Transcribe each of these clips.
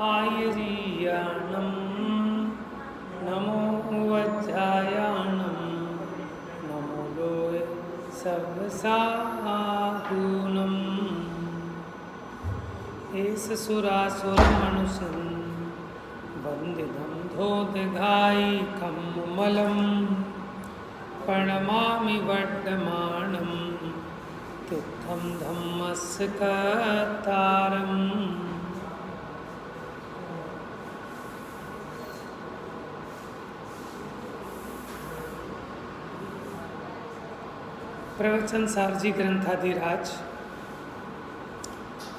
आयरीयाणं नमो वज्रायाणं नमो लोय सर्वसाहूनम् एष सुरासुरमनुषं वन्दितं धोदघायिकं मलं प्रणमामि वर्धमानं तीर्थं धम्मस्य कर्तारम्। प्रवचन सारजी ग्रंथाधिराज,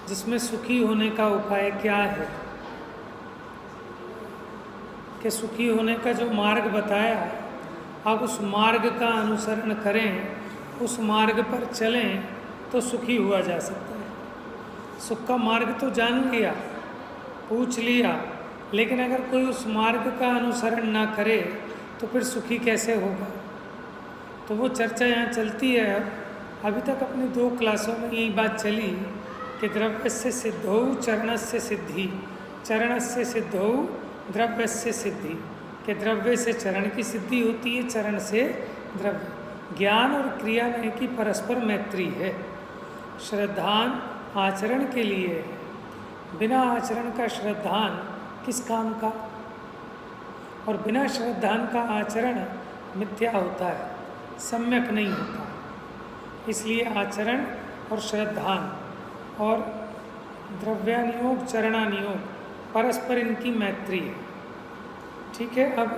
जिसमें सुखी होने का उपाय क्या है, कि सुखी होने का जो मार्ग बताया, आप उस मार्ग का अनुसरण करें, उस मार्ग पर चलें तो सुखी हुआ जा सकता है। सुख का मार्ग तो जान लिया, पूछ लिया, लेकिन अगर कोई उस मार्ग का अनुसरण ना करे तो फिर सुखी कैसे होगा। तो वो चर्चा यहाँ चलती है। अभी तक अपनी 2 क्लासों में यही बात चली कि द्रव्यस्य सिद्धौ चरणस्य सिद्धि, चरणस्य सिद्धौ द्रव्यस्य सिद्धि, कि द्रव्य से चरण की सिद्धि होती है, चरण से द्रव्य। ज्ञान और क्रिया में की परस्पर मैत्री है। श्रद्धान आचरण के लिए है, बिना आचरण का श्रद्धान किस काम का, और बिना श्रद्धान का आचरण मिथ्या होता है, सम्यक नहीं होता। इसलिए आचरण और श्रद्धान और द्रव्यानियोग चरणानियोग परस्पर इनकी मैत्री है। ठीक है। अब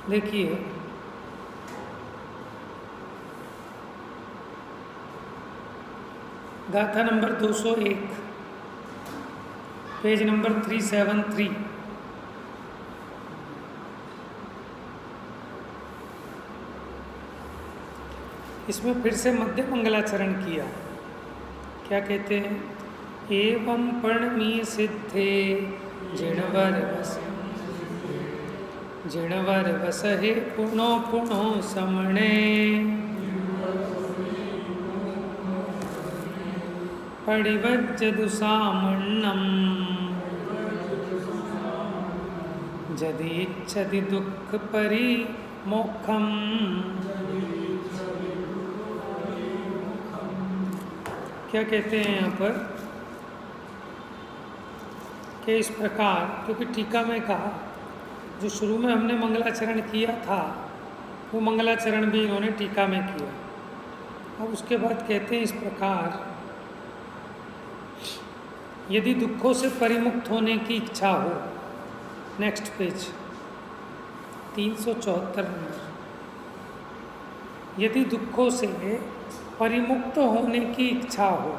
देखिए, गाथा नंबर 201, पेज नंबर 373। इसमें फिर से मध्य मंगलाचरण किया। क्या कहते हैं? एवं पर्णमी सिद्धे जिणवर वसहे पुनो पुनो समणे पडिवज्जदुसामण्णं जदीच्छति दुःख परिमोक्षम। क्या कहते हैं यहाँ पर कि इस प्रकार, क्योंकि टीका में कहा, जो शुरू में हमने मंगलाचरण किया था वो मंगलाचरण भी इन्होंने टीका में किया। अब उसके बाद कहते हैं इस प्रकार, यदि दुखों से परिमुक्त होने की इच्छा हो, नेक्स्ट पेज 374 नंबर, यदि दुखों से परिमुक्त होने की इच्छा हो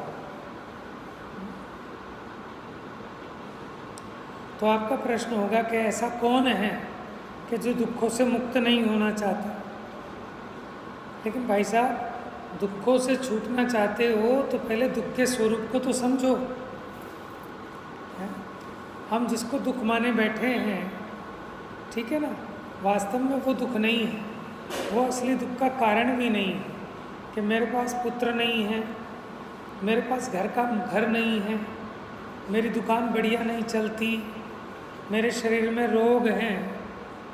तो आपका प्रश्न होगा कि ऐसा कौन है कि जो दुखों से मुक्त नहीं होना चाहता। लेकिन भाई साहब, दुखों से छूटना चाहते हो तो पहले दुख के स्वरूप को तो समझो। हम जिसको दुख माने बैठे हैं, ठीक है ना, वास्तव में वो दुख नहीं है, वो असली दुख का कारण भी नहीं है। कि मेरे पास पुत्र नहीं है, मेरे पास घर नहीं है, मेरी दुकान बढ़िया नहीं चलती, मेरे शरीर में रोग हैं,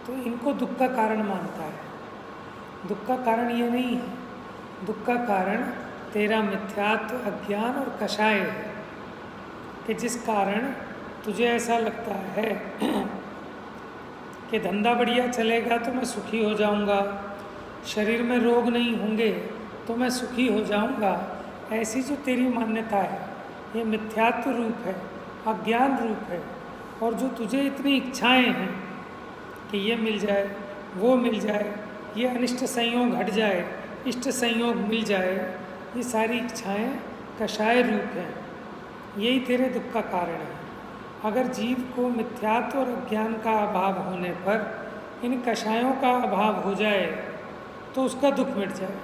तो इनको दुख का कारण मानता है। दुख का कारण ये नहीं है, दुख का कारण तेरा मिथ्यात्व, अज्ञान और कषाय है, कि जिस कारण तुझे ऐसा लगता है कि धंधा बढ़िया चलेगा तो मैं सुखी हो जाऊंगा, शरीर में रोग नहीं होंगे तो मैं सुखी हो जाऊंगा। ऐसी जो तेरी मान्यता है, ये मिथ्यात्व रूप है, अज्ञान रूप है। और जो तुझे इतनी इच्छाएं हैं कि ये मिल जाए, वो मिल जाए, ये अनिष्ट संयोग हट जाए, इष्ट संयोग मिल जाए, ये सारी इच्छाएं कषाय रूप हैं। यही तेरे दुख का कारण है। अगर जीव को मिथ्यात्व और अज्ञान का अभाव होने पर इन कषायों का अभाव हो जाए तो उसका दुख मिट जाए।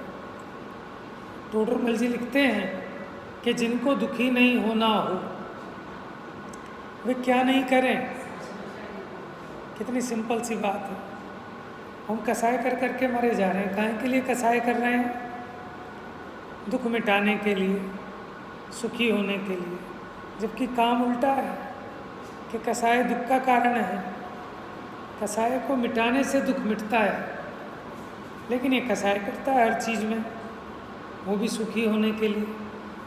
टोडरमल जी लिखते हैं कि जिनको दुखी नहीं होना हो वे क्या नहीं करें? कितनी सिंपल सी बात है। हम कसाय कर करके मरे जा रहे हैं। काहे के लिए कसाय कर रहे हैं? दुख मिटाने के लिए, सुखी होने के लिए। जबकि काम उल्टा है कि कसाय दुख का कारण है। कसाय को मिटाने से दुख मिटता है, लेकिन ये कसाय करता है हर चीज़ में, वो भी सुखी होने के लिए।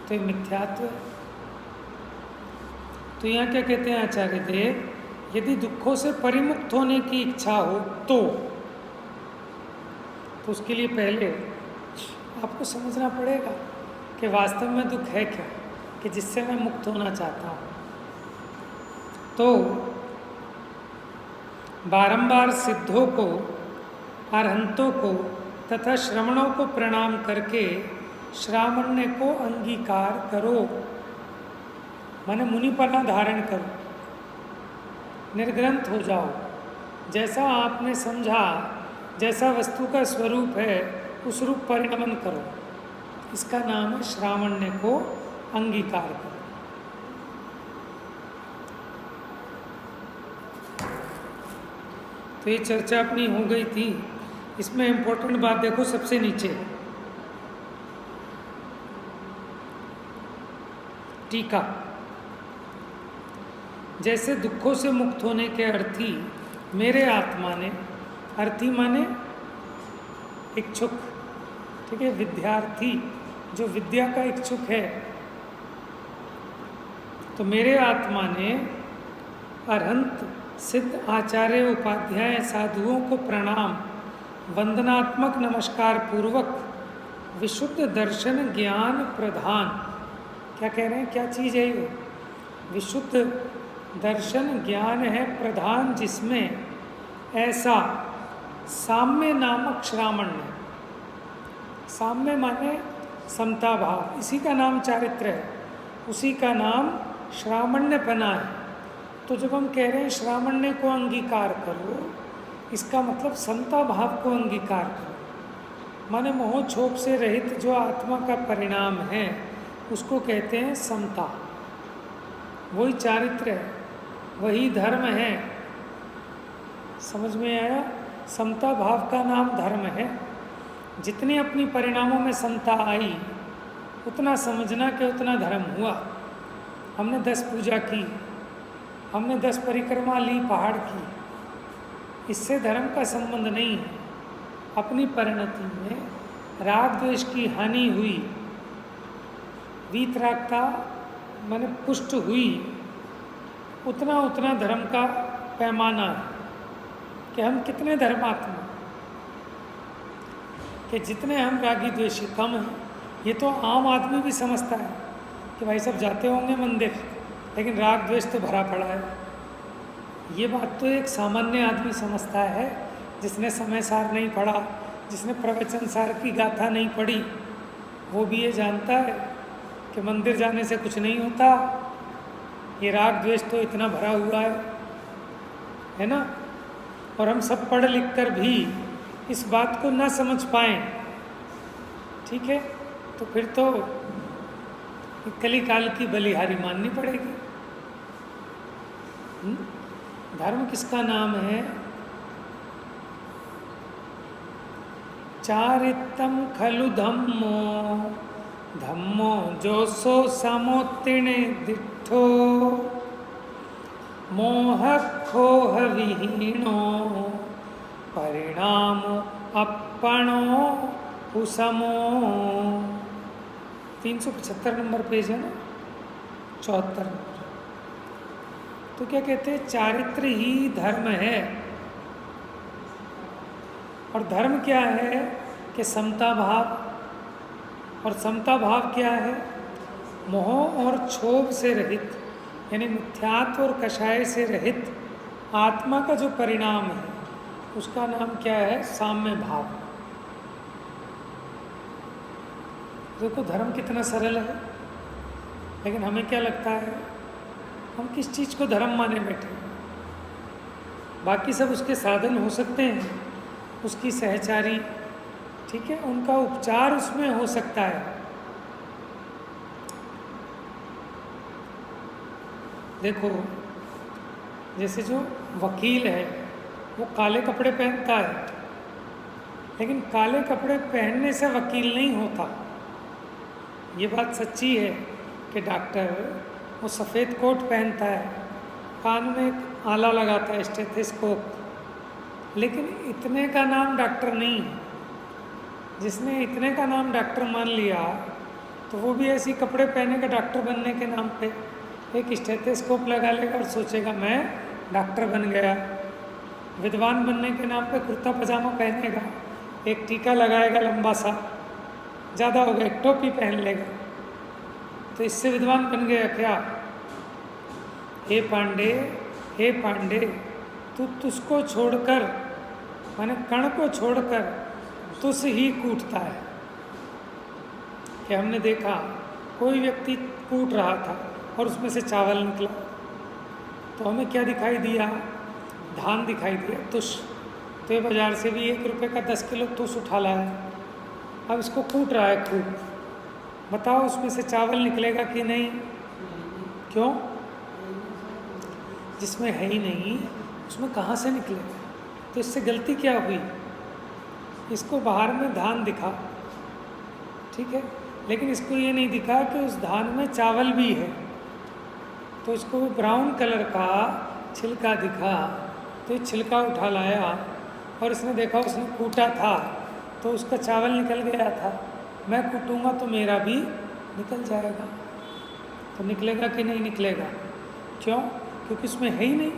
तो ये मिथ्यात्व है। तो यहाँ क्या कहते हैं आचार्य देव, यदि दुखों से परिमुक्त होने की इच्छा हो तो उसके लिए पहले आपको समझना पड़ेगा कि वास्तव में दुख है क्या, कि जिससे मैं मुक्त होना चाहता हूँ। तो बारंबार सिद्धों को, अरहंतों को तथा श्रमणों को प्रणाम करके श्रामण्य को अंगीकार करो, माने मुनिपना धारण करो, निर्ग्रंथ हो जाओ। जैसा आपने समझा, जैसा वस्तु का स्वरूप है उस रूप परिणमन करो। इसका नाम है श्रामण्य को अंगीकार करो। तो ये चर्चा अपनी हो गई थी। इसमें इम्पोर्टेंट बात देखो सबसे नीचे, टीका। जैसे दुखों से मुक्त होने के अर्थी मेरे आत्मा ने, अर्थी माने इच्छुक, ठीक है, विद्यार्थी जो विद्या का इच्छुक है, तो मेरे आत्मा ने अरहंत सिद्ध आचार्य उपाध्याय साधुओं को प्रणाम वंदनात्मक नमस्कार पूर्वक विशुद्ध दर्शन ज्ञान प्रधान, क्या कह रहे हैं, क्या चीज़ है ये? विशुद्ध दर्शन ज्ञान है प्रधान, जिसमें ऐसा साम्य नामक श्रामण्य, साम्य माने समता भाव, इसी का नाम चारित्र है, उसी का नाम श्रामण्यपना है। तो जब हम कह रहे हैं श्रामण्य को अंगीकार करो, इसका मतलब समता भाव को अंगीकार करो, माने मोह क्षोभ से रहित जो आत्मा का परिणाम है उसको कहते हैं समता। वही चारित्र है, वही धर्म है। समझ में आया? समता भाव का नाम धर्म है। जितनी अपनी परिणामों में समता आई उतना समझना कि उतना धर्म हुआ। हमने 10 पूजा की, हमने 10 परिक्रमा ली पहाड़ की, इससे धर्म का संबंध नहीं है। अपनी परिणति में राग द्वेष की हानि हुई, वीतरागता माने पुष्ट हुई, उतना उतना धर्म का पैमाना है कि हम कितने धर्मात्मा, कि जितने हम रागी द्वेषी कम हैं। ये तो आम आदमी भी समझता है कि भाई सब जाते होंगे मंदिर, लेकिन राग द्वेष तो भरा पड़ा है। ये बात तो एक सामान्य आदमी समझता है, जिसने समय सार नहीं पढ़ा, जिसने प्रवचन सार की गाथा नहीं पढ़ी, वो भी ये जानता है कि मंदिर जाने से कुछ नहीं होता। ये राग द्वेष तो इतना भरा हुआ है ना। और हम सब पढ़ लिख कर भी इस बात को ना समझ पाएँ, ठीक है, तो फिर तो कली काल की बलिहारी माननी पड़ेगी। धर्म किसका नाम है? चारित्रम खलु धम्मो, धम्मो जो सो समोत्तीर्ण दिठो, मोह खोह विहीनो, परिणाम अपणो हुसमो। 375 नंबर पेज है ना, 74 नंबर। तो क्या कहते हैं? चारित्र ही धर्म है। और धर्म क्या है? कि समता भाव। और समता भाव क्या है? मोह और क्षोभ से रहित, यानी मिथ्यात्व और कषाय से रहित आत्मा का जो परिणाम है उसका नाम क्या है? साम्य भाव। देखो धर्म कितना सरल है, लेकिन हमें क्या लगता है, हम किस चीज़ को धर्म माने बैठे। बाकी सब उसके साधन हो सकते हैं, उसकी सहचारी, ठीक है, उनका उपचार उसमें हो सकता है। देखो जैसे जो वकील है, वो काले कपड़े पहनता है, लेकिन काले कपड़े पहनने से वकील नहीं होता। ये बात सच्ची है कि डॉक्टर वो सफ़ेद कोट पहनता है, कान में एक आला लगाता है, स्टेथोस्कोप, लेकिन इतने का नाम डॉक्टर नहीं है। जिसने इतने का नाम डॉक्टर मान लिया तो वो भी ऐसी कपड़े पहनेगा डॉक्टर बनने के नाम पे, एक स्टेथोस्कोप लगा लेगा और सोचेगा मैं डॉक्टर बन गया। विद्वान बनने के नाम पे कुर्ता पजामा पहनेगा, एक टीका लगाएगा लंबा सा, ज़्यादा हो गया एक टोपी पहन लेगा, तो इससे विद्वान बन गया क्या? हे पांडे, तू तुझको छोड़कर, माने कण को छोड़कर तुस ही कूटता है। कि हमने देखा कोई व्यक्ति कूट रहा था और उसमें से चावल निकला, तो हमें क्या दिखाई दिया? धान दिखाई दिया, तुष। तो ये बाज़ार से भी 1 रुपये का 10 किलो तुष उठा लाया, अब इसको कूट रहा है खूब। बताओ उसमें से चावल निकलेगा कि नहीं? क्यों? जिसमें है ही नहीं उसमें कहाँ से निकलेगा? तो इससे गलती क्या हुई? इसको बाहर में धान दिखा, ठीक है, लेकिन इसको ये नहीं दिखा कि उस धान में चावल भी है। तो इसको ब्राउन कलर का छिलका दिखा, तो ये छिलका उठा लाया और इसने देखा उसने कूटा था तो उसका चावल निकल गया था। मैं कूटूंगा तो मेरा भी निकल जाएगा। तो निकलेगा कि नहीं निकलेगा? क्यों? क्योंकि उसमें है ही नहीं।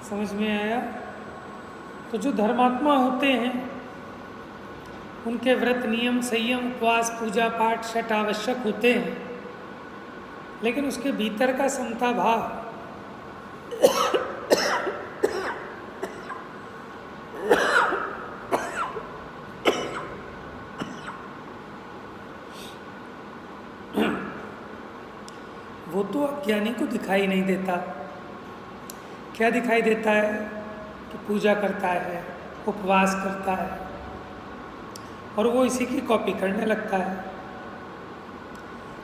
समझ में आया? तो जो धर्मात्मा होते हैं उनके व्रत, नियम, संयम, उपवास, पूजा पाठ छठ आवश्यक होते हैं, लेकिन उसके भीतर का समता भाव वो तो अज्ञानी को दिखाई नहीं देता। क्या दिखाई देता है? कि पूजा करता है, उपवास करता है, और वो इसी की कॉपी करने लगता है।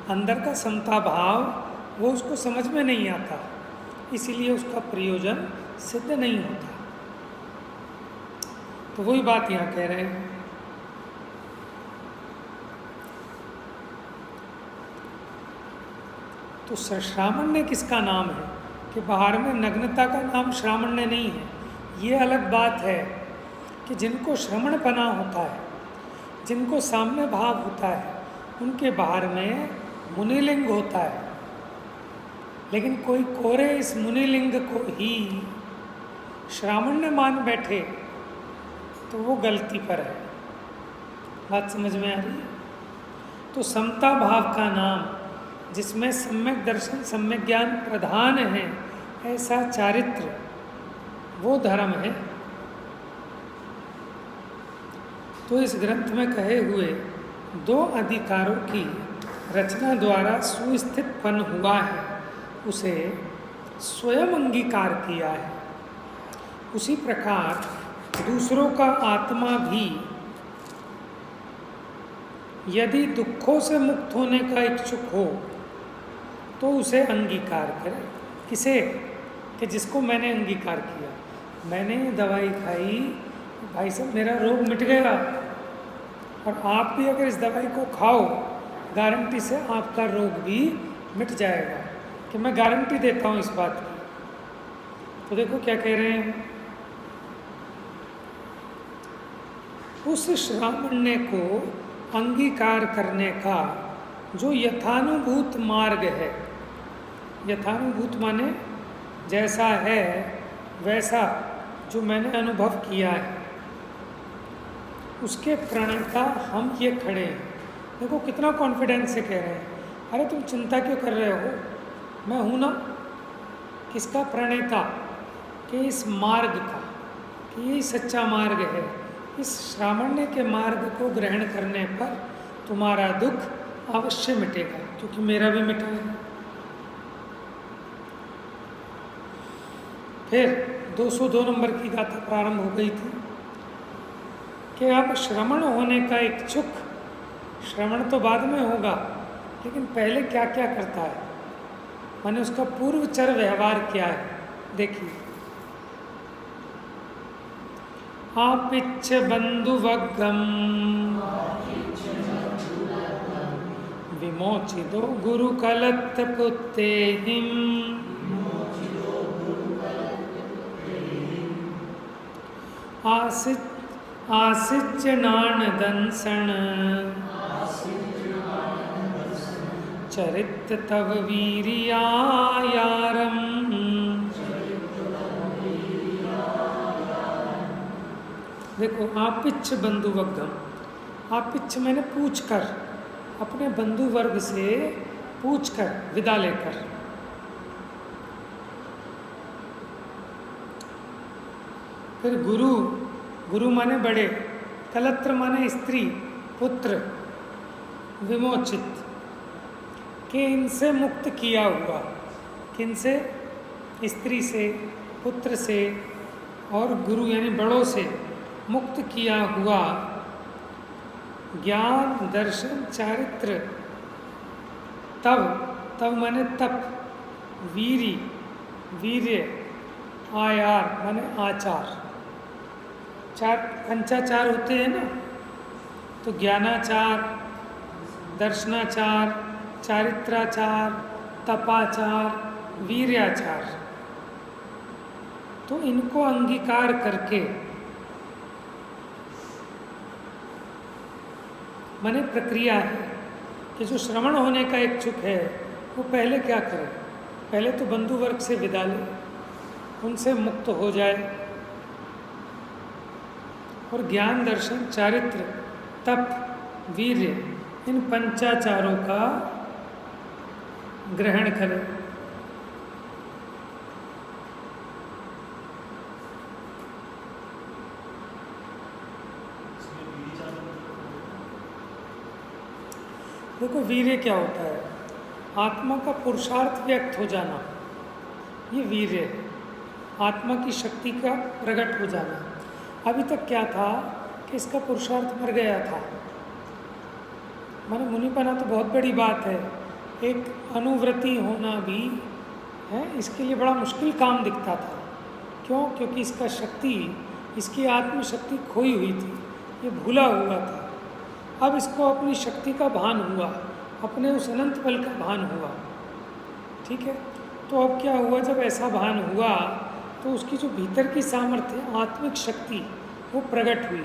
अंदर का समता भाव वो उसको समझ में नहीं आता, इसीलिए उसका प्रयोजन सिद्ध नहीं होता। तो वही बात यहाँ कह रहे हैं। तो श्रामण्य किसका नाम है? कि बाहर में नग्नता का नाम श्रामण्य नहीं है। ये अलग बात है कि जिनको श्रमणपना होता है, जिनको साम्य भाव होता है, उनके बाहर में मुनिलिंग होता है। लेकिन कोई कोरे इस मुनिलिंग को ही श्रामण्य मान बैठे तो वो गलती पर है। बात समझ में आ रही है? तो समता भाव का नाम, जिसमें सम्यक दर्शन, सम्यक ज्ञान प्रधान है, ऐसा चारित्र, वो धर्म है। तो इस ग्रंथ में कहे हुए 2 अधिकारों की रचना द्वारा सुस्थितपन हुआ है, उसे स्वयं अंगीकार किया है। उसी प्रकार दूसरों का आत्मा भी यदि दुखों से मुक्त होने का इच्छुक हो तो उसे अंगीकार करे। किसे? कि जिसको मैंने अंगीकार किया, मैंने दवाई खाई, भाई साहब मेरा रोग मिट गया, और आप भी अगर इस दवाई को खाओ गारंटी से आपका रोग भी मिट जाएगा, कि मैं गारंटी देता हूँ इस बात की। तो देखो क्या कह रहे हैं, उस श्रामण्य को अंगीकार करने का जो यथानुभूत मार्ग है, यथानुभूत माने जैसा है वैसा, जो मैंने अनुभव किया है, उसके प्रणेता हम ये खड़े हैं। देखो कितना कॉन्फिडेंस से कह रहे हैं, अरे तुम चिंता क्यों कर रहे हो, मैं हूँ ना। किसका प्रणेता? कि इस मार्ग का, कि यही सच्चा मार्ग है। इस श्रामण्य के मार्ग को ग्रहण करने पर तुम्हारा दुख अवश्य मिटेगा, क्योंकि मेरा भी मिटा है। फिर 202 नंबर की गाथा प्रारंभ हो गई थी कि अब श्रमण होने का इच्छुक, श्रवण तो बाद में होगा, लेकिन पहले क्या क्या करता है, माने उसका पूर्वचर व्यवहार क्या है। देखिए, आपिच्छ बंधुवग्गम विमोचितो गुरुकलत्थ पुत्तेहिम आसिच्य नानदंसन चरित तव वीरियायारम। देखो, आपिच्छ बंधुवग्गम, आपिच्छ मैंने पूछ कर, अपने बंधु वर्ग से पूछ कर, विदा लेकर। फिर गुरु, गुरु माने बड़े, कलत्र माने स्त्री, पुत्र, विमोचित के इनसे मुक्त किया हुआ, किनसे? स्त्री से, पुत्र से और गुरु यानी बड़ों से मुक्त किया हुआ, ज्ञान दर्शन चारित्र तव, तव माने तप, वीरी वीर्य, आयार माने आचार, चार पंचाचार होते हैं ना, तो ज्ञानाचार, दर्शनाचार, चारित्राचार, तपाचार, वीर्याचार, तो इनको अंगीकार करके माने प्रक्रिया है कि जो श्रवण होने का इच्छुक है वो पहले क्या करे? पहले तो बंधु वर्ग से विदा ले, उनसे मुक्त हो जाए और ज्ञान दर्शन चारित्र तप वीर्य इन पंचाचारों का ग्रहण करे। देखो, वीर्य क्या होता है? आत्मा का पुरुषार्थ व्यक्त हो जाना, ये वीर्य है। आत्मा की शक्ति का प्रकट हो जाना। अभी तक क्या था कि इसका पुरुषार्थ मर गया था। माने मुनिपना तो बहुत बड़ी बात है, एक अनुवृत्ति होना भी है, इसके लिए बड़ा मुश्किल काम दिखता था। क्यों? क्योंकि इसका शक्ति, इसकी आत्मशक्ति खोई हुई थी, ये भूला हुआ था। अब इसको अपनी शक्ति का भान हुआ, अपने उस अनंत बल का भान हुआ। ठीक है, तो अब क्या हुआ? जब ऐसा भान हुआ तो उसकी जो भीतर की सामर्थ्य, आत्मिक शक्ति, वो प्रकट हुई।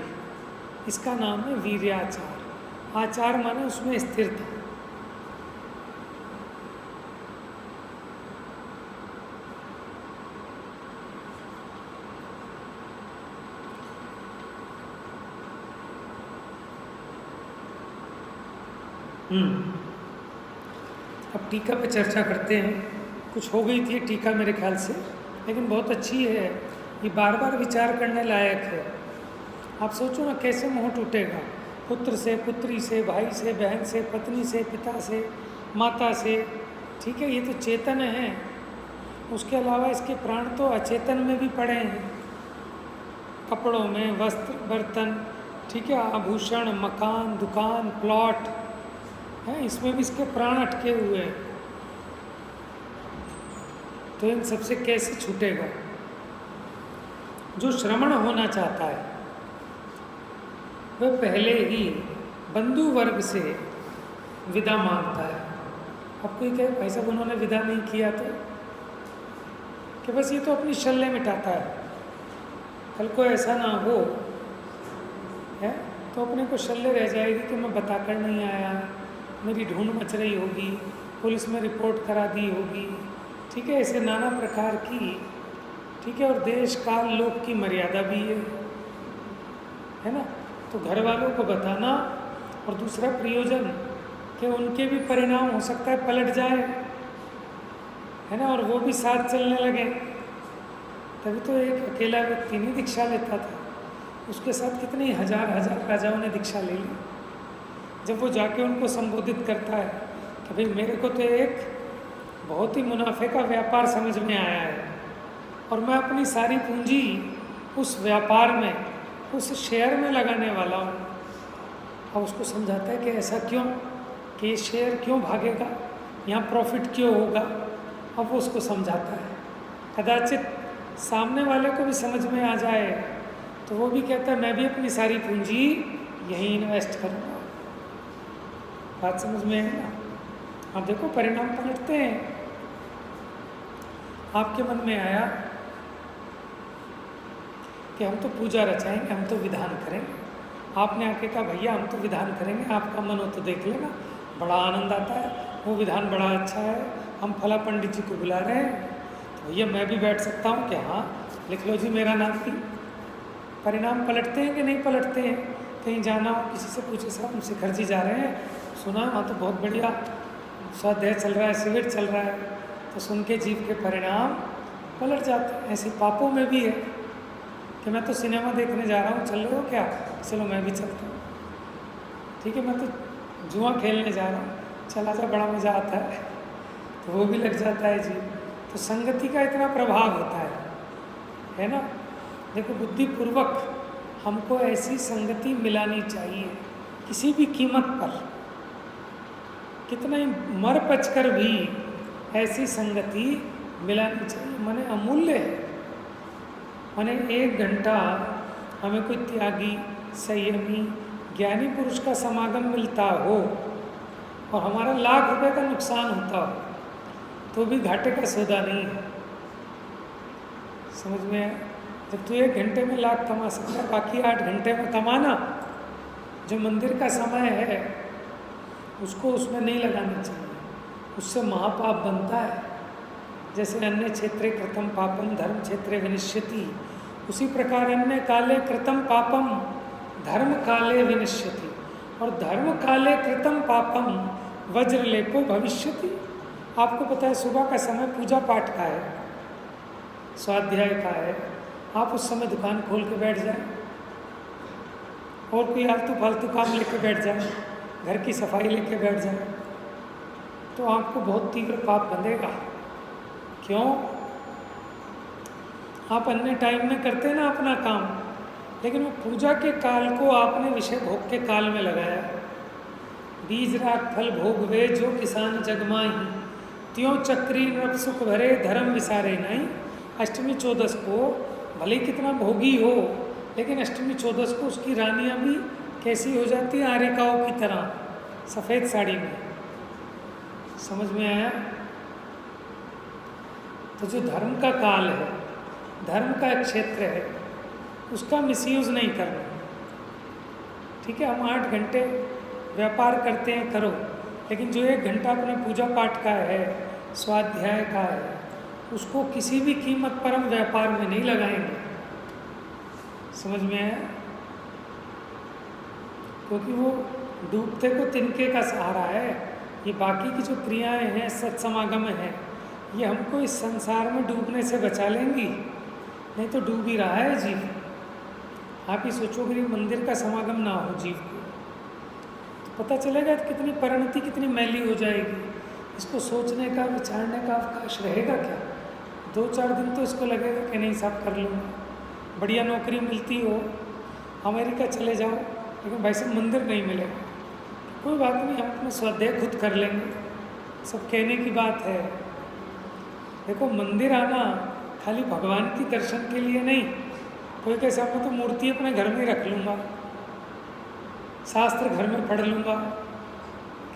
इसका नाम है वीर्याचार। आचार माने उसमें स्थिरता। अब टीका पे चर्चा करते हैं। कुछ हो गई थी टीका मेरे ख्याल से, लेकिन बहुत अच्छी है, ये बार बार विचार करने लायक है। आप सोचो ना, कैसे मोह टूटेगा? पुत्र से, पुत्री से, भाई से, बहन से, पत्नी से, पिता से, माता से। ठीक है, ये तो चेतन है। उसके अलावा इसके प्राण तो अचेतन में भी पड़े हैं, कपड़ों में, वस्त्र, बर्तन, ठीक है, आभूषण, मकान, दुकान, प्लॉट है, इसमें भी इसके प्राण अटके हुए हैं। तो इन सबसे कैसे छूटेगा? जो श्रवण होना चाहता है वह पहले ही बंधु वर्ग से विदा मांगता है। अब कोई कहे भाई साहब उन्होंने विदा नहीं किया तो, कि बस ये तो अपनी शल्य मिटाता है, कल को ऐसा ना हो है तो अपने को शल्य रह जाएगी कि मैं बताकर नहीं आया, मेरी ढूंढ मच रही होगी, पुलिस में रिपोर्ट करा दी होगी। ठीक है, ऐसे नाना प्रकार की, ठीक है, और देश काल लोक की मर्यादा भी है ना। तो घर वालों को बताना, और दूसरा प्रयोजन कि उनके भी परिणाम हो सकता है पलट जाए, है ना, और वो भी साथ चलने लगे। तभी तो एक अकेला व्यक्ति नहीं दीक्षा लेता था, उसके साथ कितने हजार हजार राजाओं ने दीक्षा ले ली। जब वो जाके उनको संबोधित करता है कि भाई मेरे को तो एक बहुत ही मुनाफे का व्यापार समझ में आया है, और मैं अपनी सारी पूंजी उस व्यापार में, उस शेयर में लगाने वाला हूँ। अब उसको समझाता है कि ऐसा क्यों, कि ये शेयर क्यों भागेगा, यहाँ प्रॉफिट क्यों होगा। अब वो उसको समझाता है, कदाचित सामने वाले को भी समझ में आ जाए तो वो भी कहता है मैं भी अपनी सारी पूंजी यहीं इन्वेस्ट करूँगा। बात समझ में है ना? अब देखो परिणाम पलटते हैं। आपके मन में आया कि हम तो पूजा रचाएंगे, हम तो विधान करेंगे। आपने आके कहा भैया हम तो विधान करेंगे, आपका मन हो तो देख लेना। बड़ा आनंद आता है, वो विधान बड़ा अच्छा है, हम फला पंडित जी को बुला रहे हैं, तो भैया मैं भी बैठ सकता हूँ क्या? हाँ लिख लो जी मेरा नाम भी। परिणाम पलटते हैं कि नहीं पलटते हैं? कहीं जाना हो, किसी से पूछे साहब हम शिखर जी जा रहे हैं, सुना वहाँ तो बहुत बढ़िया स्वाध्याय चल रहा है, शिविर चल रहा है, तो सुन के जीव के परिणाम पलट जाते हैं। ऐसे पापों में भी है कि मैं तो सिनेमा देखने जा रहा हूँ, चल रहे हो क्या? चलो मैं भी चलता हूँ। ठीक है, मैं तो जुआ खेलने जा रहा हूँ, चला जा, बड़ा मज़ा आता है, तो वो भी लग जाता है जीव। तो संगति का इतना प्रभाव होता है ना? देखो बुद्धिपूर्वक हमको ऐसी संगति मिलानी चाहिए किसी भी कीमत पर, कितना ही मर पच कर भी ऐसी संगति मिलानी चाहिए। माने अमूल्य है। माने 1 घंटा हमें कोई त्यागी, संयमी, ज्ञानी पुरुष का समागम मिलता हो और हमारा लाख रुपए का नुकसान होता हो तो भी घाटे का सौदा नहीं है। समझ में आया? जब तू 1 घंटे में लाख कमा सकता है, बाकी 8 घंटे में कमाना, जो मंदिर का समय है उसको उसमें नहीं लगाना चाहिए, उससे महापाप बनता है। जैसे अन्य क्षेत्रे कृतम पापम धर्म क्षेत्रे विनिश्यति, उसी प्रकार अन्य काले कृतम पापम धर्म काले विनिश्यति, और धर्म काले कृतम पापम वज्रलेपो भविष्यति। आपको पता है सुबह का समय पूजा पाठ का है, स्वाध्याय का है, आप उस समय दुकान खोल के बैठ जाएं और कोई आलतू फालतू काम लेके बैठ जाए, घर की सफाई लेके बैठ जाए, तो आपको बहुत तीव्र पाप बंधेगा। क्यों? आप अन्य टाइम में करते हैं ना अपना काम, लेकिन वो पूजा के काल को आपने विषय भोग के काल में लगाया। बीज राग फल भोग वे जो किसान जगमाही, त्यों चक्री नृप सुख भरे धर्म विसारे नहीं। अष्टमी चौदस को भले ही कितना भोगी हो, लेकिन अष्टमी चौदस को उसकी रानियाँ भी कैसी हो जाती है? आरिकाओं की तरह, सफ़ेद साड़ी में। समझ में आया? तो जो धर्म का काल है, धर्म का क्षेत्र है, उसका मिसयूज़ नहीं करना। ठीक है, हम 8 घंटे व्यापार करते हैं, करो, लेकिन जो 1 घंटा अपने पूजा पाठ का है, स्वाध्याय का है, उसको किसी भी कीमत पर हम व्यापार में नहीं लगाएंगे। समझ में आया? क्योंकि वो डूबते को तिनके का सहारा है। ये बाकी की जो क्रियाएं हैं, सत्समागम है, ये हमको इस संसार में डूबने से बचा लेंगी, नहीं तो डूब ही रहा है जीव। आप ही सोचो कि मंदिर का समागम ना हो जीव को, तो पता चलेगा कि कितनी परिणति कितनी मैली हो जाएगी। इसको सोचने का, विचारने का अवकाश रहेगा क्या? 2-4 दिन तो इसको लगेगा कि नहीं साहब कर लूँगा। बढ़िया नौकरी मिलती हो, अमेरिका चले जाओ, लेकिन भाई साहब मंदिर नहीं मिलेगा। कोई बात नहीं, हम अपना स्वाध्याय खुद कर लेंगे, सब कहने की बात है। देखो मंदिर आना खाली भगवान की दर्शन के लिए नहीं। कोई कैसे मैं तो मूर्ति अपने घर में रख लूँगा, शास्त्र घर में पढ़ लूँगा,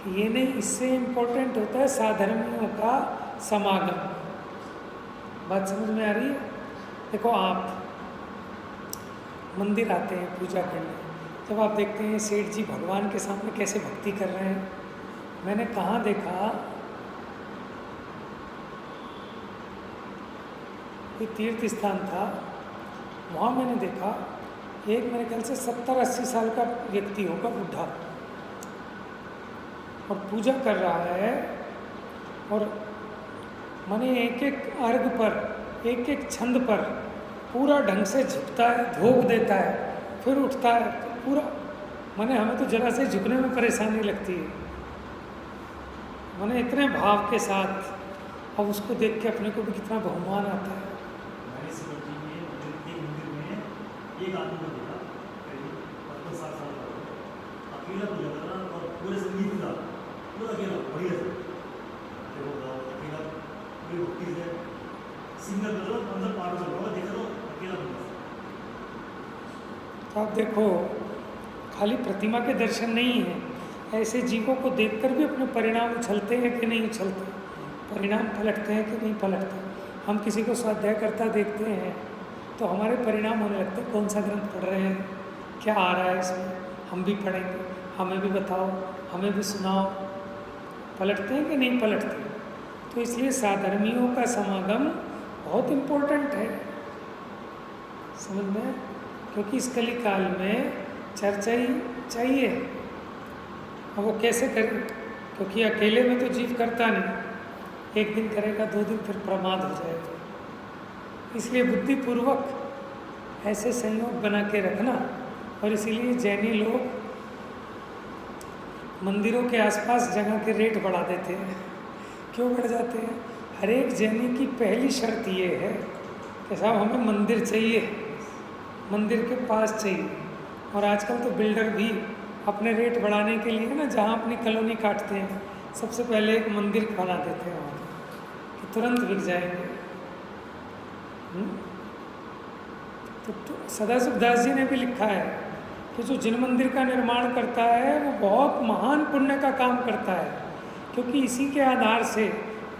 ये नहीं। इससे इम्पोर्टेंट होता है साधर्मियों का समागम। बात समझ में आ रही है? देखो आप मंदिर आते हैं पूजा करने, जब आप देखते हैं सेठ जी भगवान के सामने कैसे भक्ति कर रहे हैं। मैंने कहाँ देखा, कोई तीर्थ स्थान था, वहाँ मैंने देखा एक मेरे ख्याल से 70-80 साल का व्यक्ति होगा, बुढ़ा, और पूजा कर रहा है, और माने एक एक अर्घ पर, एक एक छंद पर पूरा ढंग से झुकता है, धोख देता है, फिर उठता है, पूरा। माने हमें तो जरा से झुकने में परेशानी लगती है, माने इतने भाव के साथ। अब उसको देख के अपने को भी कितना बहुमान आता है। एक आदमी को देखा, करीब 50-60 साल का, अकेला पूजा कर रहा और पूरे संगीत का पूरा अकेला, बढ़िया से देखो अकेला पूरी भक्ति से सिंगर बदलो, अंदर पाठ चल रहा है, देखा तो अकेला बंदा। तो आप देखो, खाली प्रतिमा के दर्शन नहीं है, ऐसे जीवों को देखकर भी अपने परिणाम उछलते हैं कि नहीं उछलते, परिणाम पलटते हैं कि नहीं पलटते। हम किसी को स्वाध्याय करता देखते हैं तो हमारे परिणाम होने लगते हैं, कौन सा ग्रंथ पढ़ रहे हैं, क्या आ रहा है इसमें, हम भी पढ़ेंगे, हमें भी बताओ, हमें भी सुनाओ। पलटते हैं कि नहीं पलटते। तो इसलिए साधर्मियों का समागम बहुत इम्पोर्टेंट है, समझ में, क्योंकि इस कली काल में चर्चा ही चाहिए। अब वो कैसे करें, क्योंकि अकेले में तो जीव करता नहीं, एक दिन करेगा, 2 दिन, फिर प्रमाद हो जाएगा। इसलिए बुद्धिपूर्वक ऐसे संयोग बना के रखना। और इसीलिए जैनी लोग मंदिरों के आसपास जगह के रेट बढ़ा देते हैं। क्यों बढ़ जाते हैं? हर एक जैनी की पहली शर्त ये है कि साहब हमें मंदिर चाहिए, मंदिर के पास चाहिए। और आजकल तो बिल्डर भी अपने रेट बढ़ाने के लिए ना, जहाँ अपनी कॉलोनी काटते हैं सबसे पहले एक मंदिर बना देते हैं वहाँ कि तुरंत बिक जाएंगे। तो सदाशिव दास जी ने भी लिखा है कि जो जिन मंदिर का निर्माण करता है वो बहुत महान पुण्य का काम करता है, क्योंकि इसी के आधार से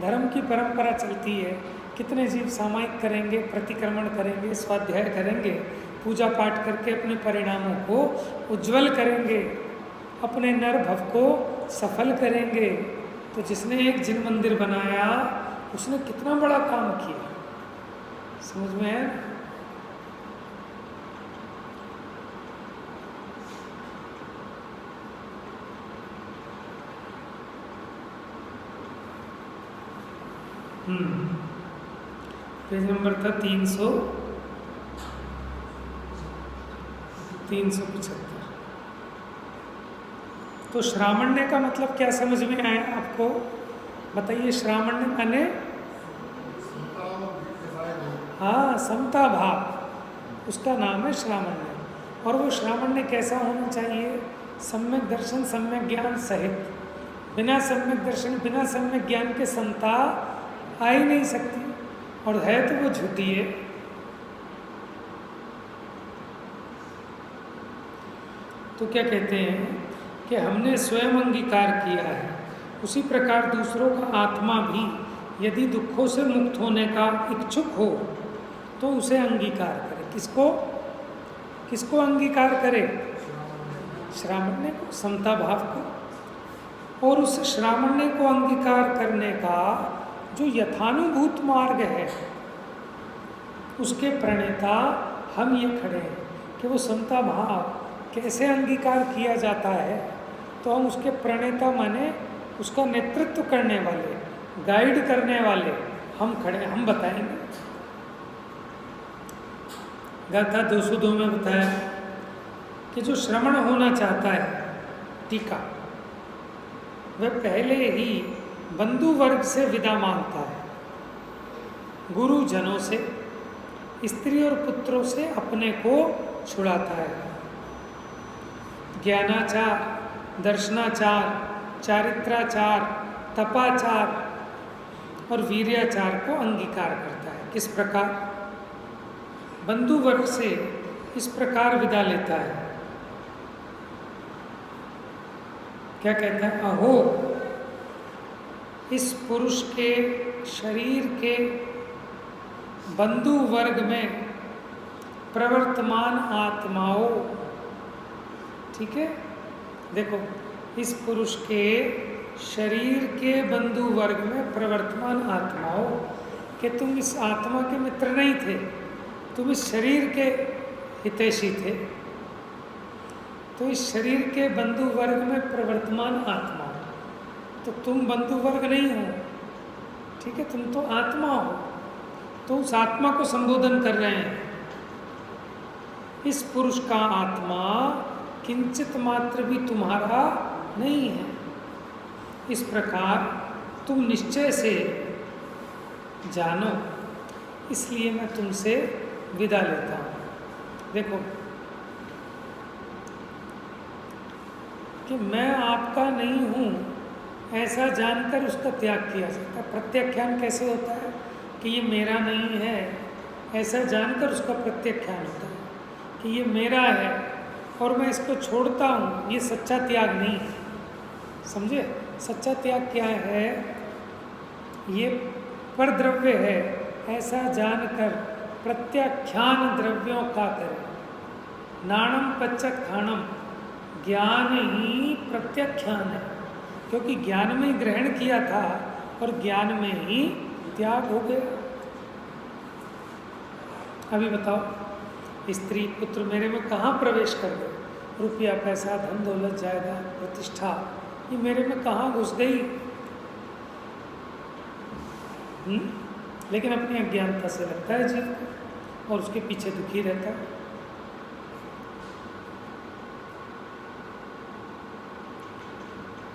धर्म की परंपरा चलती है। कितने जीव सामायिक करेंगे, प्रतिक्रमण करेंगे, स्वाध्याय करेंगे, पूजा पाठ करके अपने परिणामों को उज्जवल करेंगे, अपने नर भव को सफल करेंगे। तो जिसने एक जिन मंदिर बनाया उसने कितना बड़ा काम किया, समझ में है? पेज नंबर था 375। तो श्रामण्य का मतलब क्या समझ में आया आपको, बताइए। श्रामण्य माने, हाँ, समता भाव, उसका नाम है श्रामण्य। और वो श्रामण्य कैसा होना चाहिए? सम्यक दर्शन, सम्यक ज्ञान सहित। बिना सम्यक दर्शन, बिना सम्यक ज्ञान के समता आ ही नहीं सकती, और है तो वो झूठी है। तो क्या कहते हैं कि हमने स्वयं अंगीकार किया है, उसी प्रकार दूसरों का आत्मा भी यदि दुखों से मुक्त होने का इच्छुक हो तो उसे अंगीकार करे। किसको किसको अंगीकार करे? श्रामण्य को, समता भाव को। और उस श्रामण्य को अंगीकार करने का जो यथानुभूत मार्ग है उसके प्रणेता हम ये खड़े हैं कि वो समता भाव कैसे अंगीकार किया जाता है। तो हम उसके प्रणेता माने उसका नेतृत्व करने वाले, गाइड करने वाले हम खड़े, हम बताएंगे। गाथा 202 में बताया कि जो श्रवण होना चाहता है, टीका, वह पहले ही बंधु वर्ग से विदा मांगता है, गुरुजनों से, स्त्री और पुत्रों से अपने को छुड़ाता है। ज्ञानाचार, दर्शनाचार, चारित्राचार, तपाचार और वीर्याचार को अंगीकार करता है। किस प्रकार? बंधु वर्ग से इस प्रकार विदा लेता है, क्या कहता है? अहो, इस पुरुष के शरीर के बंधु वर्ग में प्रवर्तमान आत्माओं, ठीक है, देखो, इस पुरुष के शरीर के बंधु वर्ग में प्रवर्तमान आत्माओं कि तुम इस आत्मा के मित्र नहीं थे, तुम इस शरीर के हितैषी थे। तो इस शरीर के बंधु वर्ग में प्रवर्तमान आत्मा, तो तुम बंधु वर्ग नहीं हो, ठीक है, तुम तो आत्मा हो। तो उस आत्मा को संबोधन कर रहे हैं। इस पुरुष का आत्मा किंचित मात्र भी तुम्हारा नहीं है, इस प्रकार तुम निश्चय से जानो, इसलिए मैं तुमसे विदा लेता हूँ। देखो कि मैं आपका नहीं हूँ ऐसा जानकर उसका त्याग किया जाता है। प्रत्याख्यान कैसे होता है कि ये मेरा नहीं है, ऐसा जानकर उसका प्रत्याख्यान होता है कि ये मेरा है और मैं इसको छोड़ता हूँ, ये सच्चा त्याग नहीं है। समझे? सच्चा त्याग क्या है? ये परद्रव्य है ऐसा जानकर प्रत्याख्यान द्रव्यों का करें। नाणम पच्चक खाणम, ज्ञान ही प्रत्याख्यान है, क्योंकि ज्ञान में ग्रहण किया था और ज्ञान में ही त्याग हो गया। अभी बताओ, स्त्री पुत्र मेरे में कहाँ प्रवेश कर गए? रुपया पैसा धन दौलत जायदाद प्रतिष्ठा ये मेरे में कहाँ घुस गई? लेकिन अपनी अज्ञानता से लगता है जीव को और उसके पीछे दुखी रहता है।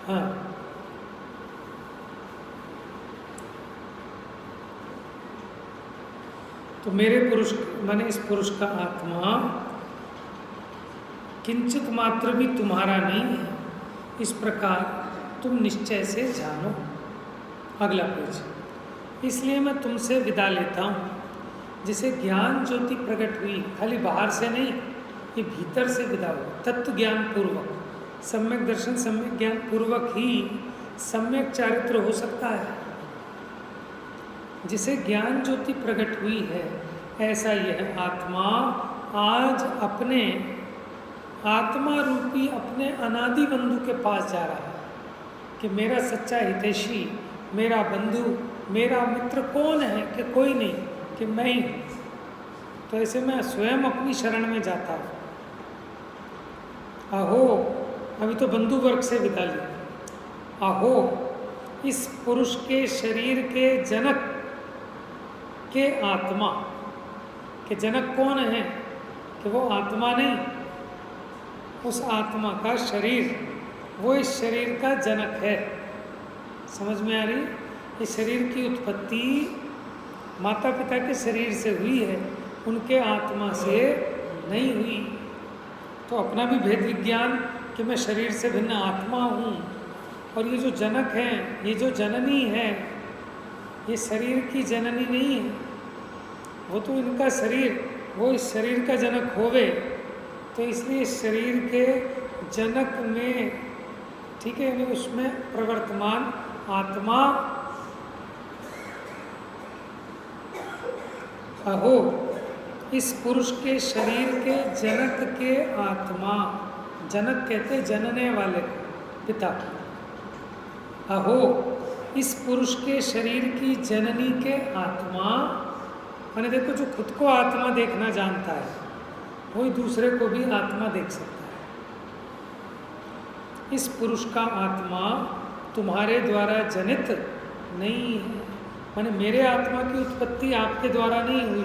हाँ, तो मेरे पुरुष माने इस पुरुष का आत्मा किंचित मात्र भी तुम्हारा नहीं है, इस प्रकार तुम निश्चय से जानो। अगला पेज। इसलिए मैं तुमसे विदा लेता हूँ, जिसे ज्ञान ज्योति प्रकट हुई, खाली बाहर से नहीं, ये भीतर से विदा हुआ। तत्व ज्ञान पूर्वक, सम्यक दर्शन सम्यक ज्ञान पूर्वक ही सम्यक चारित्र हो सकता है। जिसे ज्ञान ज्योति प्रकट हुई है, ऐसा यह आत्मा आज अपने आत्मा रूपी अपने अनादि बंधु के पास जा रहा है कि मेरा सच्चा हितैषी, मेरा बंधु, मेरा मित्र कौन है? कि कोई नहीं, कि मैं ही हूँ। तो ऐसे मैं स्वयं अपनी शरण में जाता हूँ। अहो, अभी तो बंधु वर्ग से विदा लिया। अहो, इस पुरुष के शरीर के जनक के आत्मा, के जनक कौन है? कि वो आत्मा नहीं, उस आत्मा का शरीर, वो इस शरीर का जनक है। समझ में आ रही? इस शरीर की उत्पत्ति माता पिता के शरीर से हुई है, उनके आत्मा से नहीं हुई। तो अपना भी भेद विज्ञान कि मैं शरीर से भिन्न आत्मा हूँ, और ये जो जनक हैं, ये जो जननी है, ये शरीर की जननी नहीं है, वो तो इनका शरीर, वो इस शरीर का जनक होवे। तो इसलिए शरीर के जनक में, ठीक है, यानी उसमें प्रवर्तमान आत्मा। अहो, इस पुरुष के शरीर के जनक के आत्मा, जनक कहते जनने वाले को, पिता। अहो, इस पुरुष के शरीर की जननी के आत्मा, मैंने देखो जो खुद को आत्मा देखना जानता है, वही दूसरे को भी आत्मा देख सकता है। इस पुरुष का आत्मा तुम्हारे द्वारा जनित नहीं है, माने मेरे आत्मा की उत्पत्ति आपके द्वारा नहीं हुई,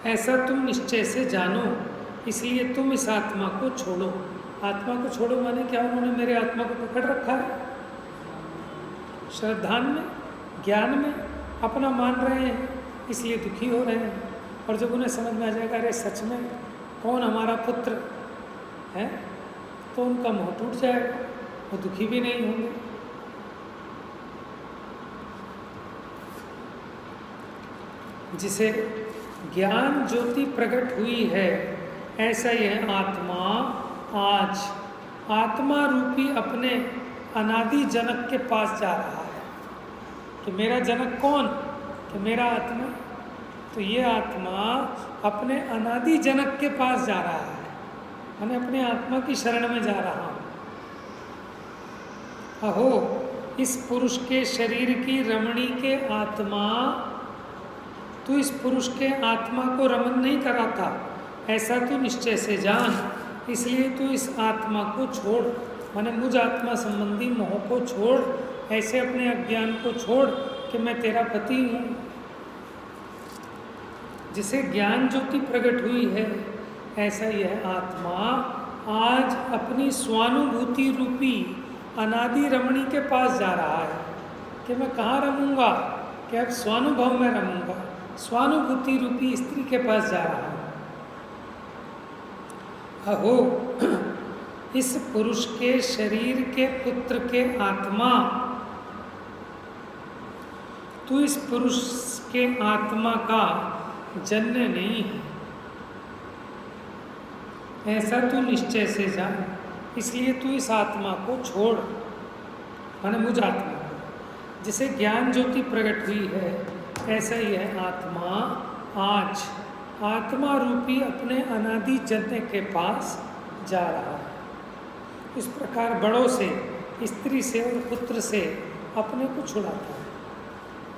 ऐसा तुम निश्चय से जानो। इसलिए तुम इस आत्मा को छोड़ो। आत्मा को छोड़ो माने क्या? उन्होंने मेरे आत्मा को पकड़ रखा है, श्रद्धान में, ज्ञान में अपना मान रहे हैं, इसलिए दुखी हो रहे हैं। और जब उन्हें समझ में आ जाएगा अरे सच में कौन हमारा पुत्र है, तो उनका मोह टूट जाएगा, वो दुखी भी नहीं होंगे। जिसे ज्ञान ज्योति प्रकट हुई है, ऐसा यह आत्मा आज आत्मा रूपी अपने अनादि जनक के पास जा रहा है। कि मेरा जनक कौन? कि मेरा आत्मा। तो ये आत्मा अपने अनादि जनक के पास जा रहा है, मैं अपने आत्मा की शरण में जा रहा हूँ। अहो, इस पुरुष के शरीर की रमणी के आत्मा, तू इस पुरुष के आत्मा को रमण नहीं कराता, ऐसा तू निश्चय से जान। इसलिए तू इस आत्मा को छोड़, माने मुझ आत्मा संबंधी मोह को छोड़, ऐसे अपने अज्ञान को छोड़ कि मैं तेरा पति हूँ। जिसे ज्ञान ज्योति प्रकट हुई है, ऐसा यह आत्मा आज अपनी स्वानुभूति रूपी अनादि रमणी के पास जा रहा है। कि मैं कहाँ रमूँगा? कि अब स्वानुभव में रमूँगा, स्वानुभूति रूपी स्त्री के पास जा रहा हूँ। अहो, इस पुरुष के शरीर के पुत्र के आत्मा, तू इस पुरुष के आत्मा का जन्य नहीं है। ऐसा तू निश्चय से जान, इसलिए तू इस आत्मा को छोड़, माने मुझ आत्मा को, जिसे ज्ञान ज्योति प्रकट हुई है, ऐसा ही है आत्मा आज आत्मा रूपी अपने अनादि जन्य के पास जा रहा है। इस प्रकार बड़ों से, स्त्री से और पुत्र से अपने को छुड़ाता है।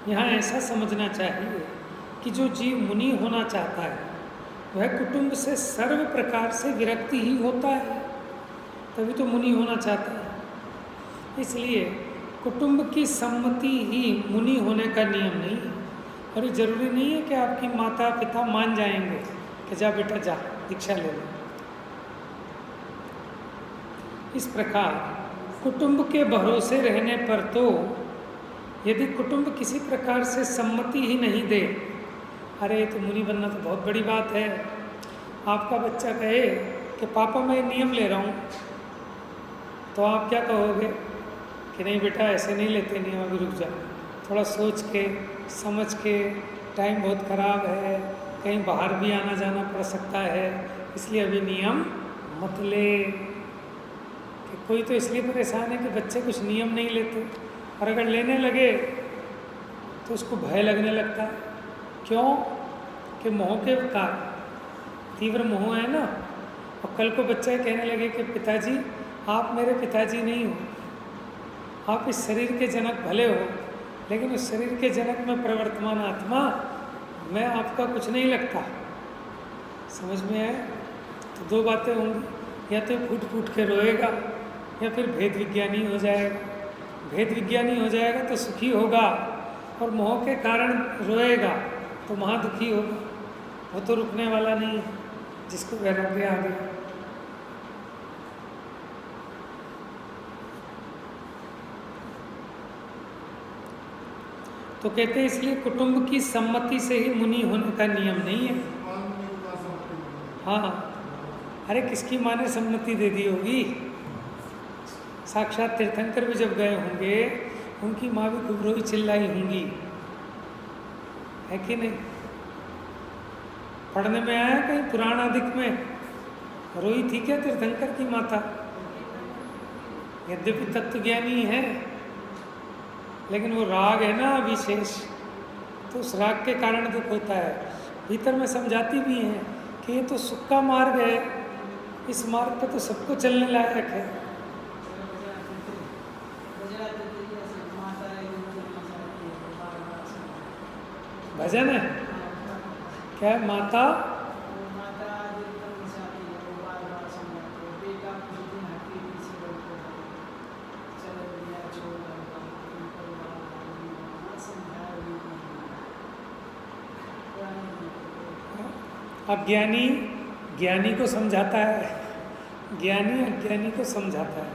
यहाँ ऐसा समझना चाहिए कि जो जीव मुनि होना चाहता है वह कुटुंब से सर्व प्रकार से विरक्ति ही होता है, तभी तो मुनि होना चाहता है। इसलिए कुटुंब की सम्मति ही मुनि होने का नियम नहीं है। और ये जरूरी नहीं है कि आपकी माता पिता मान जाएंगे कि जा बेटा जा दीक्षा ले लो। इस प्रकार कुटुंब के भरोसे रहने पर तो यदि कुटुंब किसी प्रकार से सम्मति ही नहीं दे, अरे तो मुनि बनना तो बहुत बड़ी बात है। आपका बच्चा कहे कि पापा मैं नियम ले रहा हूँ, तो आप क्या कहोगे कि नहीं बेटा ऐसे नहीं लेते नियम, अभी रुक जा, थोड़ा सोच के समझ के, टाइम बहुत ख़राब है, कहीं बाहर भी आना जाना पड़ सकता है, इसलिए अभी नियम मत ले। कि कोई तो इसलिए परेशान है कि बच्चे कुछ नियम नहीं लेते, और अगर लेने लगे तो उसको भय लगने लगता है। क्यों? कि मोह के कारण, तीव्र मोह है ना। और कल को बच्चा कहने लगे कि पिताजी आप मेरे पिताजी नहीं हो, आप इस शरीर के जनक भले हो, लेकिन उस शरीर के जनक में प्रवर्तमान आत्मा, मैं आपका कुछ नहीं लगता। समझ में आए? तो दो बातें होंगी, या तो फूट फूट के रोएगा या फिर भेद विज्ञानी हो जाएगा। भेद विज्ञानी हो जाएगा तो सुखी होगा, और मोह के कारण रोएगा तो महादुखी होगा। वो तो रुकने वाला नहीं है जिसको वैराग्य आ गया। तो कहते हैं इसलिए कुटुंब की सम्मति से ही मुनि होने का नियम नहीं है। हाँ, अरे किसकी माँ ने सम्मति दे दी होगी? साक्षात तीर्थंकर भी जब गए होंगे, उनकी माँ भी खूब रोई चिल्लाई होंगी, है कि नहीं? पढ़ने में आया कहीं पुराण आदि में, रोई थी क्या तीर्थंकर की माता? यद्यपि तत्वज्ञानी है, लेकिन वो राग है ना विशेष, तो उस राग के कारण दुख होता है। भीतर में समझाती भी हैं कि ये तो सुख का मार्ग है, इस मार्ग पे तो सबको चलने लायक है। भजन है क्या है? माता अज्ञानी ज्ञानी को समझाता है, ज्ञानी अज्ञानी को समझाता है,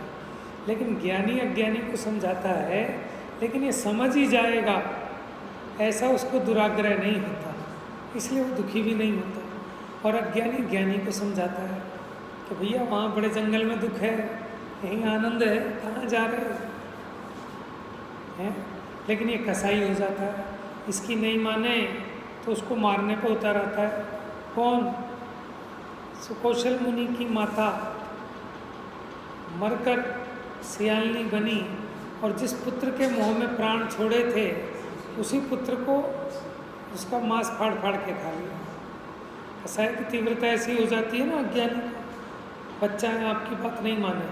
लेकिन ज्ञानी अज्ञानी को समझाता है, लेकिन ये समझ ही जाएगा ऐसा उसको दुराग्रह नहीं होता, इसलिए वो दुखी भी नहीं होता। और अज्ञानी ज्ञानी को समझाता है कि भैया वहाँ बड़े जंगल में दुख है, यहीं आनंद है, कहाँ जा रहे हैं? लेकिन ये कसाई हो जाता है, इसकी नहीं माने तो उसको मारने पर उतर आता है। कौन? सुकौशल मुनि की माता मरकर सियालनी बनी, और जिस पुत्र के मुँह में प्राण छोड़े थे उसी पुत्र को उसका मांस फाड़ फाड़ के खा लिया। कसाई की तीव्रता ऐसी हो जाती है ना अज्ञानी। बच्चा है, आपकी बात नहीं माने,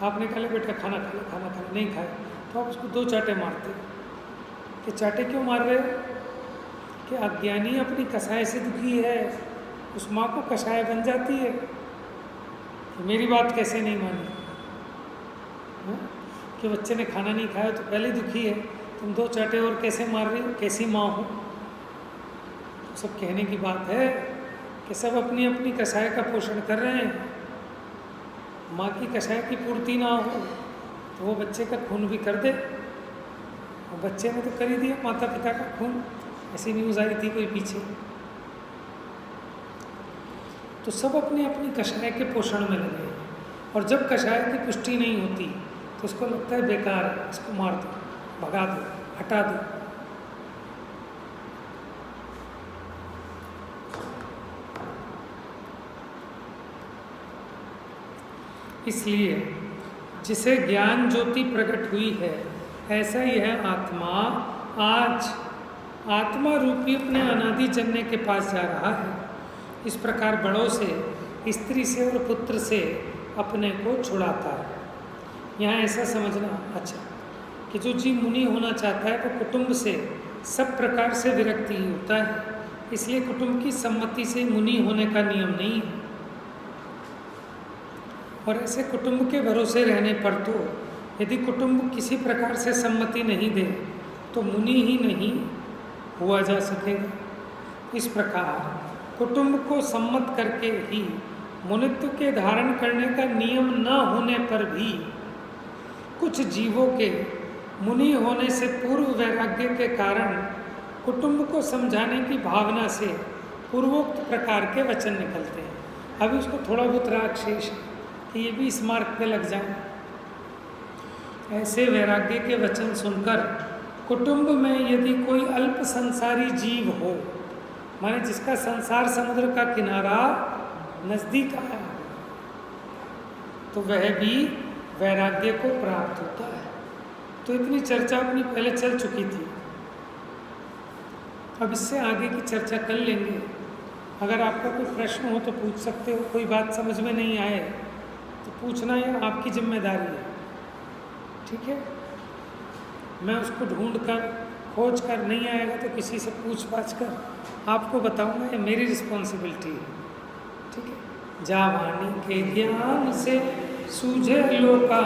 आपने कहा बेटा खाना खा ले, खाना खा ले, नहीं खाए तो आप उसको दो चाटे मारते। कि चाटे क्यों मार रहे हो? कि अज्ञानी अपनी कसाई से दुखी है, उस माँ को कसाई बन जाती है कि मेरी बात कैसे नहीं मानी। कि बच्चे ने खाना नहीं खाया तो पहले दुखी है, तुम दो चाटे और कैसे मार रही हो, कैसी माँ हो? तो सब कहने की बात है कि सब अपनी अपनी कसाई का पोषण कर रहे हैं। माँ की कसाई की पूर्ति ना हो तो वो बच्चे का खून भी कर दे, और बच्चे ने तो कर ही दिया माता पिता का खून। ऐसी न्यूज़ आई थी कोई पीछे। तो सब अपनी अपनी कषाय के पोषण में लगे, और जब कषाय की पुष्टि नहीं होती तो उसको लगता है बेकार है, इसको मार दो, भगा दो, हटा दो। इसलिए जिसे ज्ञान ज्योति प्रकट हुई है, ऐसा यह आत्मा आज आत्मा रूपी अपने अनादि जन्य के पास जा रहा है। इस प्रकार बड़ों से, स्त्री से और पुत्र से अपने को छुड़ाता है। यहाँ ऐसा समझना अच्छा कि जो जीव मुनि होना चाहता है वो कुटुंब से सब प्रकार से विरक्ति ही होता है, इसलिए कुटुंब की सम्मति से मुनि होने का नियम नहीं है। और ऐसे कुटुंब के भरोसे रहने पर तो यदि कुटुंब किसी प्रकार से सम्मति नहीं दे तो मुनि ही नहीं हुआ जा सकेगा। इस प्रकार कुटुंब को सम्मत करके ही मुनित्व के धारण करने का नियम न होने पर भी कुछ जीवों के मुनि होने से पूर्व वैराग्य के कारण कुटुंब को समझाने की भावना से पूर्वोक्त प्रकार के वचन निकलते हैं। अभी उसको थोड़ा बहुत राग शेष है कि ये भी इस मार्ग पे लग जाए। ऐसे वैराग्य के वचन सुनकर कुटुंब में यदि कोई अल्प संसारी जीव हो, माने जिसका संसार समुद्र का किनारा नजदीक आया, तो वह भी वैराग्य को प्राप्त होता है। तो इतनी चर्चा अपनी पहले चल चुकी थी, अब इससे आगे की चर्चा कर लेंगे। अगर आपका कोई प्रश्न हो तो पूछ सकते हो, कोई बात समझ में नहीं आए तो पूछना ये आपकी जिम्मेदारी है, ठीक है। मैं उसको ढूंढ कर खोज कर नहीं आएगा तो किसी से पूछ पाछ कर आपको बताऊंगा, ये मेरी रिस्पॉन्सिबिलिटी है, ठीक है। जा वाणी के ज्ञान से सूझे लोका